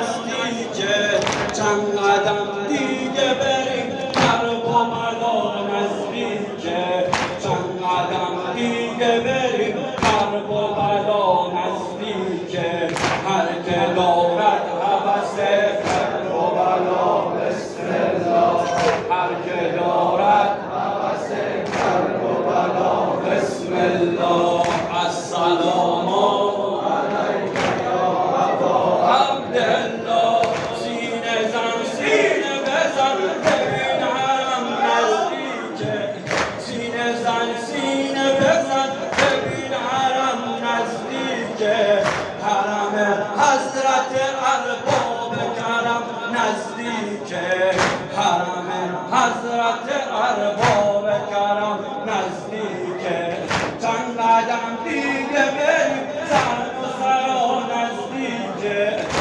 نزدیکه چند قدم دیگه بریم کربلا نزدیکه چند قدم دیگه بریم کربلا نزدیکه هر که دارد هوس کربلا بسم الله هر که دارد هوس کربلا بسم الله السلام علیک یا ابا عبدالله سینه بزن ببین حرم نزدیکه سینه بزن ببین حرم نزدیکه حرم حضرت